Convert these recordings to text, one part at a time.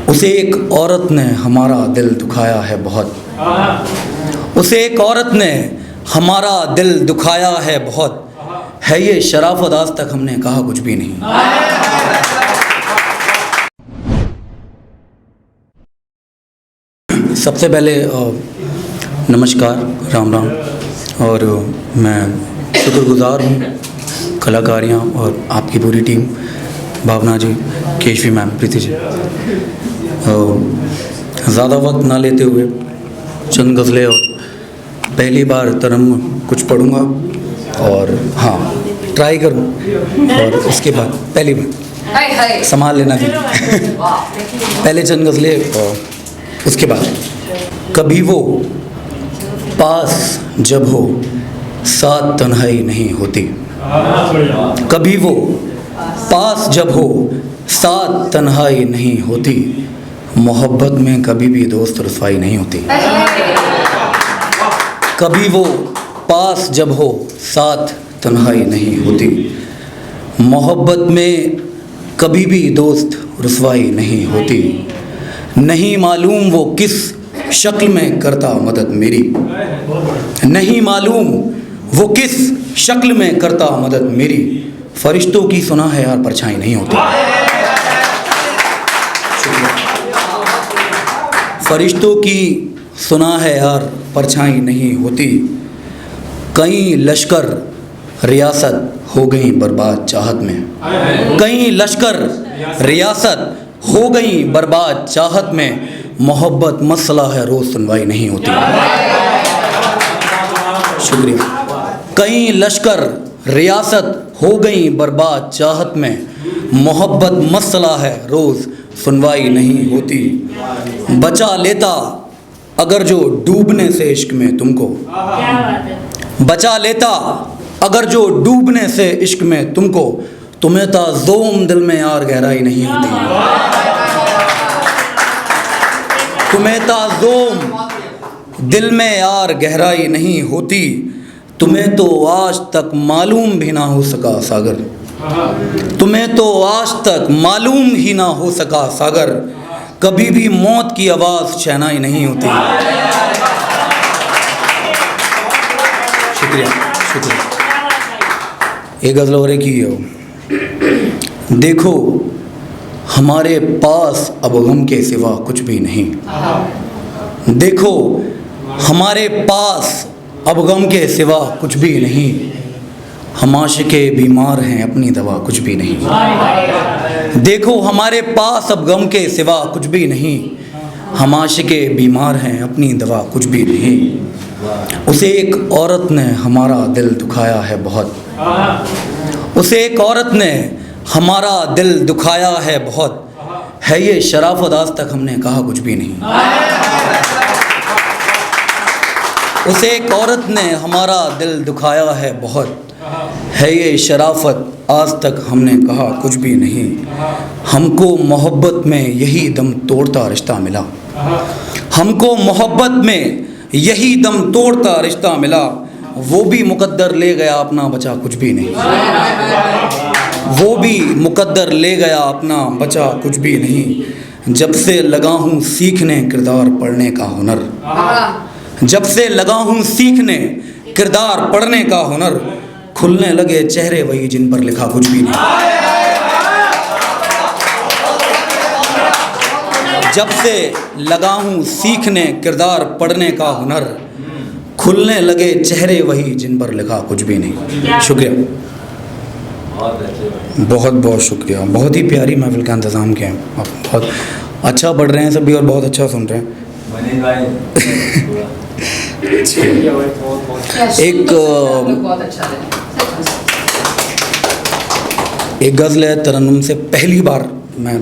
उसे एक औरत ने हमारा दिल दुखाया है बहुत। उसे एक औरत ने हमारा दिल दुखाया है बहुत। है ये शराफत, आज तक हमने कहा कुछ भी नहीं। सबसे पहले नमस्कार, राम राम। और मैं शुक्रगुजार हूँ कलाकारियाँ और आपकी पूरी टीम, भावना जी, केशवी मैम, प्रीति जी। ज़्यादा वक्त ना लेते हुए चंद गज़लें, और पहली बार तरन्नुम कुछ पढ़ूँगा और हाँ ट्राई करूँ, और उसके बाद पहली बार संभाल लेना जी। पहले चंद गज़लें और उसके बाद। कभी वो पास जब हो साथ तन्हाई नहीं होती। कभी वो पास जब हो साथ तन्हाई नहीं होती। मोहब्बत में कभी भी दोस्त रुसवाई नहीं होती। कभी वो पास जब हो साथ तन्हाई नहीं होती। मोहब्बत में कभी भी दोस्त रुसवाई नहीं होती। नहीं मालूम वो किस शक्ल में करता मदद मेरी। नहीं मालूम वो किस शक्ल में करता मदद मेरी। फरिश्तों की सुना है यार परछाई नहीं होती। फरिश्तों की सुना है यार परछाई नहीं होती। कई लश्कर रियासत हो गई बर्बाद चाहत में। कई लश्कर रियासत हो गई बर्बाद चाहत में। मोहब्बत मसला है रोज़ सुनवाई नहीं होती। शुक्रिया। कई लश्कर रियासत हो गई बर्बाद चाहत में। मोहब्बत मसला है रोज़ सुनवाई नहीं होती। बचा लेता अगर जो डूबने से इश्क में तुमको। बचा लेता अगर जो डूबने से इश्क में तुमको। तुम्हें ताज़ोम दिल में यार गहराई नहीं होती। तुम्हें ताज़ोम दिल में यार गहराई नहीं होती। तुम्हें तो आज तक मालूम भी ना हो सका सागर। तुम्हें तो आज तक मालूम ही ना हो सका सागर। कभी भी मौत की आवाज़ शहनाई नहीं होती। शुक्रिया, शुक्रिया। एक गज़ल और की हो। देखो हमारे पास अब गम के सिवा कुछ भी नहीं। देखो हमारे पास अब गम के सिवा कुछ भी नहीं। हम आशिके बीमार हैं अपनी दवा कुछ भी नहीं। देखो हमारे पास अब गम के सिवा कुछ भी नहीं। हम आशिके बीमार हैं अपनी दवा कुछ भी नहीं। उसे एक औरत ने हमारा दिल दुखाया है बहुत। उसे एक औरत ने हमारा दिल दुखाया है बहुत। है ये शराफत, आज तक हमने कहा कुछ भी नहीं। उसे एक औरत ने हमारा दिल दुखाया है बहुत। है ये शराफत, आज तक हमने कहा कुछ भी नहीं। हमको मोहब्बत में यही दम तोड़ता रिश्ता मिला। हमको मोहब्बत में यही दम तोड़ता रिश्ता मिला। वो भी मुकद्दर ले गया अपना, बचा कुछ भी नहीं। वो भी मुकद्दर ले गया अपना, बचा कुछ भी नहीं। जब से लगा हूँ सीखने किरदार पढ़ने का हुनर। जब से लगा हूँ सीखने किरदार पढ़ने का हुनर। खुलने लगे चेहरे वही जिन पर लिखा कुछ भी नहीं। जब से लगा हूँ सीखने किरदार पढ़ने का हुनर। खुलने लगे चेहरे वही जिन पर लिखा कुछ भी नहीं। शुक्रिया, बहुत बहुत शुक्रिया। बहुत ही प्यारी महफिल का इंतज़ाम किया है आप। बहुत अच्छा पढ़ रहे हैं सभी और बहुत अच्छा सुन रहे हैं। एक गज़ल है तरन्नुम से, पहली बार मैं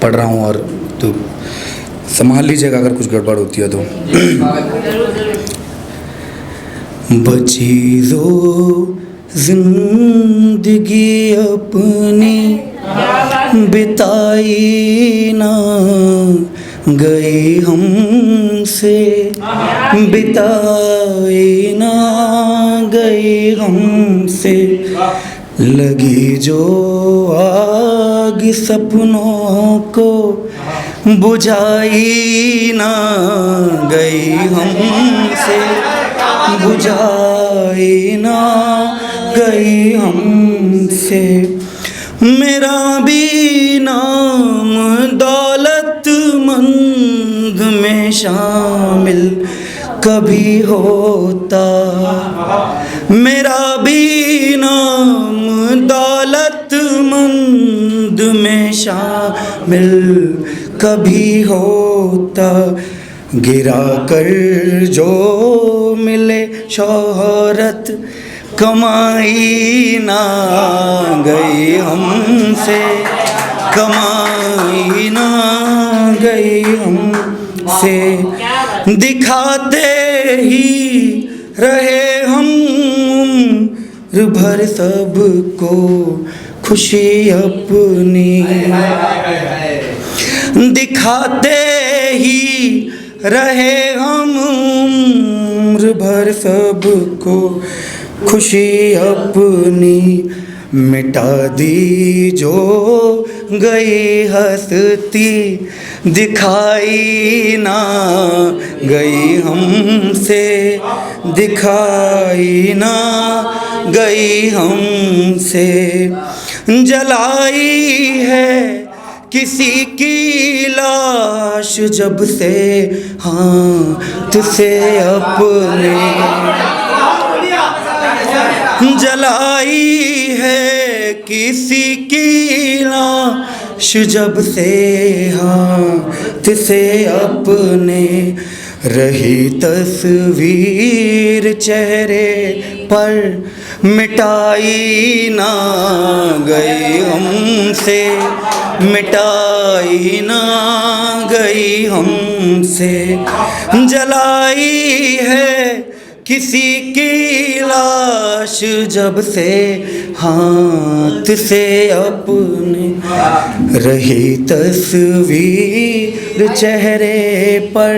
पढ़ रहा हूँ, और तो संभाल लीजिएगा अगर कुछ गड़बड़ होती है तो। बची जो जिंदगी अपनी बिताई ना गई हमसे। बिताई ना गई हमसे। लगी जो आग सपनों को बुझाई ना गई हमसे, बुझाई ना गई हमसे। मेरा भी नाम दौलतमंद में शामिल कभी होता, मेरा भी नाम दौलतमंद में शामिल कभी होता। गिरा कर जो मिले शोहरत, कमाई ना गई हमसे, कमाई ना गई हमसे। दिखाते ही रहे हम उम्र भर सबको खुशी अपनी, दिखाते ही रहे हम उम्र भर सबको खुशी अपनी। मिटा दी जो गई हंसती, दिखाई ना गई हमसे, दिखाई ना गई हमसे। जलाई है किसी की लाश जब से हाथ से अपने, जलाई है किसी की लाश जब से हाथ से अपने। रही तस्वीर चेहरे पर, मिटाई ना गई हमसे, मिटाई ना गई हमसे। जलाई है किसी की लाश जब से हाथ से अपने। रही तस्वीर चेहरे पर,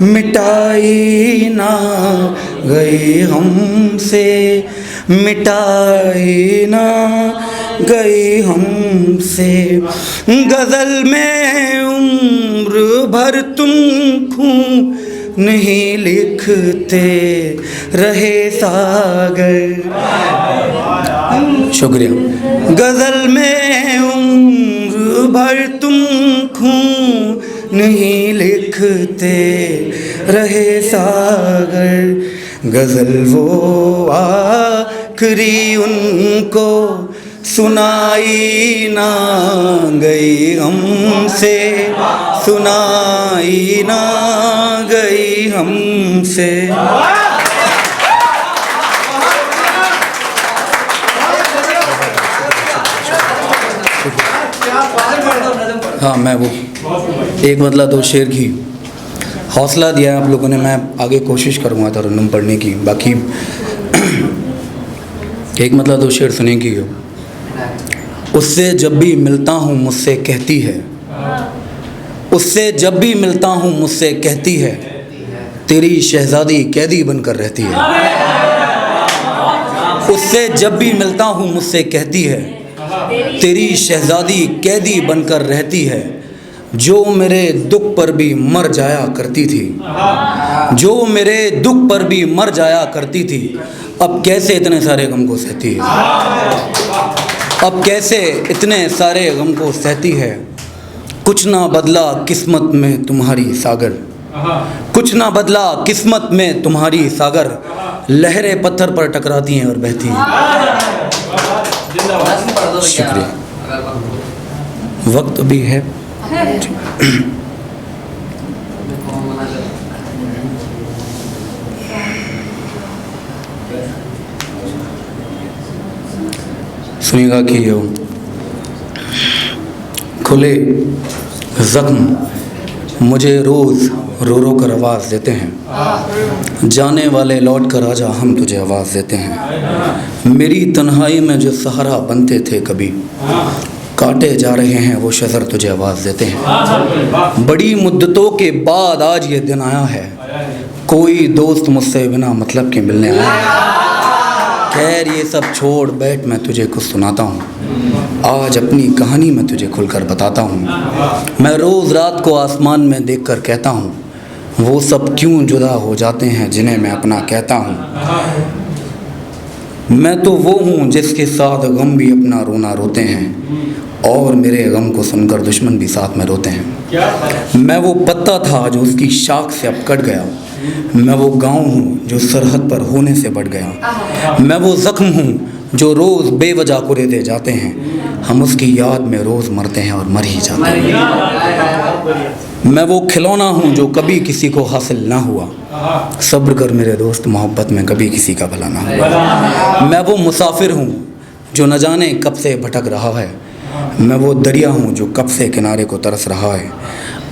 मिटाई ना गई हमसे, मिटाई ना गई हमसे। गज़ल में उम्र भर तुम खून नहीं लिखते रहे सागर। शुक्रिया। गज़ल में उम्र भर तुम खून नहीं लिखते रहे सागर। गज़ल वो आखिरी उनको सुनाई ना गई हमसे, सुनाई ना गई हमसे। हाँ, मैं वो एक बदला दो शेर की हौसला दिया है आप लोगों ने। मैं आगे कोशिश करूँगा तरन्नुम पढ़ने की। बाकी एक बदला दो शेर सुनेंगी। उससे जब भी मिलता हूँ मुझसे कहती है, उससे जब भी मिलता हूँ मुझसे कहती है, तेरी शहज़ादी कैदी बनकर रहती है। उससे जब भी मिलता हूँ मुझसे कहती है, तेरी शहज़ादी कैदी बनकर रहती है। जो मेरे दुख पर भी मर जाया करती थी, जो मेरे दुख पर भी मर जाया करती थी, अब कैसे इतने सारे गम को सहती है, अब कैसे इतने सारे गम को सहती है। कुछ ना बदला किस्मत में तुम्हारी सागर, कुछ ना बदला किस्मत में तुम्हारी सागर। लहरें पत्थर पर टकराती हैं और बहती हैं। शुक्रिया। वक्त भी है। सुनिएगा कि खुले जख्म मुझे रोज़ रो रो कर आवाज़ देते हैं। जाने वाले लौट कर आजा हम तुझे आवाज़ देते हैं। मेरी तन्हाई में जो सहारा बनते थे कभी, काटे जा रहे हैं वो शज़र तुझे आवाज़ देते हैं। बड़ी मुद्दतों के बाद आज ये दिन आया है, कोई दोस्त मुझसे बिना मतलब के मिलने आया है। खैर ये सब छोड़ बैठ, मैं तुझे कुछ सुनाता हूँ। आज अपनी कहानी मैं तुझे खुलकर बताता हूँ। मैं रोज़ रात को आसमान में देखकर कहता हूँ, वो सब क्यों जुदा हो जाते हैं जिन्हें मैं अपना कहता हूँ। मैं तो वो हूँ जिसके साथ गम भी अपना रोना रोते हैं, और मेरे गम को सुनकर दुश्मन भी साथ में रोते हैं। मैं वो पत्ता था जो उसकी शाख से अब कट गया, मैं वो गाँव हूँ जो सरहद पर होने से बढ़ गया। मैं वो ज़ख्म हूँ जो रोज़ बेवजह कुरेदे जाते हैं, हम उसकी याद में रोज़ मरते हैं और मर ही जाते हैं। मैं वो खिलौना हूँ जो कभी किसी को हासिल ना हुआ, सब्र कर मेरे दोस्त, मोहब्बत में कभी किसी का भला ना हुआ। मैं वो मुसाफिर हूँ जो न जाने कब से भटक रहा है, मैं वो दरिया हूँ जो कब से किनारे को तरस रहा है।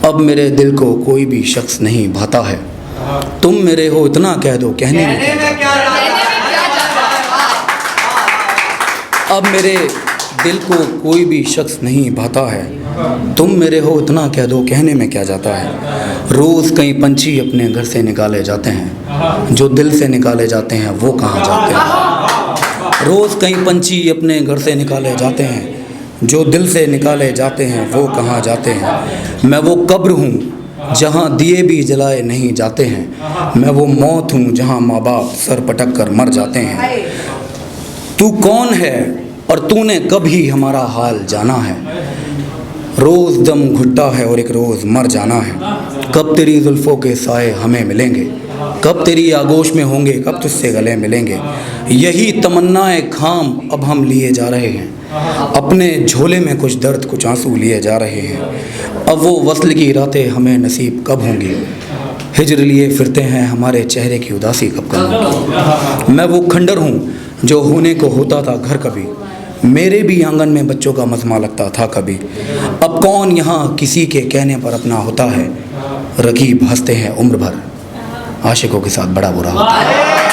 अब मेरे दिल को कोई भी शख्स नहीं भाता है, तुम मेरे हो इतना कह दो कहने में क्या अब मेरे दिल को कोई भी शख्स नहीं भाता है, तुम मेरे हो इतना कह दो कहने में क्या जाता है। रोज़ कई पंछी अपने घर से निकाले जाते हैं, जो दिल से निकाले जाते हैं वो कहाँ जाते हैं। रोज़ कई पंछी अपने घर से निकाले जाते हैं, जो दिल से निकाले जाते हैं वो कहाँ जाते हैं। मैं वो कब्र हूँ जहाँ दिए भी जलाए नहीं जाते हैं, मैं वो मौत हूँ जहाँ माँ बाप सर पटक कर मर जाते हैं। तू कौन है और तूने कभी हमारा हाल जाना है, रोज़ दम घुटता है और एक रोज़ मर जाना है। कब तेरी जुल्फ़ों के साए हमें मिलेंगे, कब तेरी आगोश में होंगे, कब तुझसे गले मिलेंगे। यही तमन्नाए खाम अब हम लिए जा रहे हैं, अपने झोले में कुछ दर्द कुछ आंसू लिए जा रहे हैं। अब वो वस्ल की रातें हमें नसीब कब होंगी, हिजर लिए फिरते हैं हमारे चेहरे की उदासी कब कम होगी। मैं वो खंडर हूँ जो होने को होता था घर कभी, मेरे भी आंगन में बच्चों का मजमा लगता था कभी। अब कौन यहाँ किसी के कहने पर अपना होता है, रकीब हंसते हैं उम्र भर, आशिकों के साथ बड़ा बुरा होता है।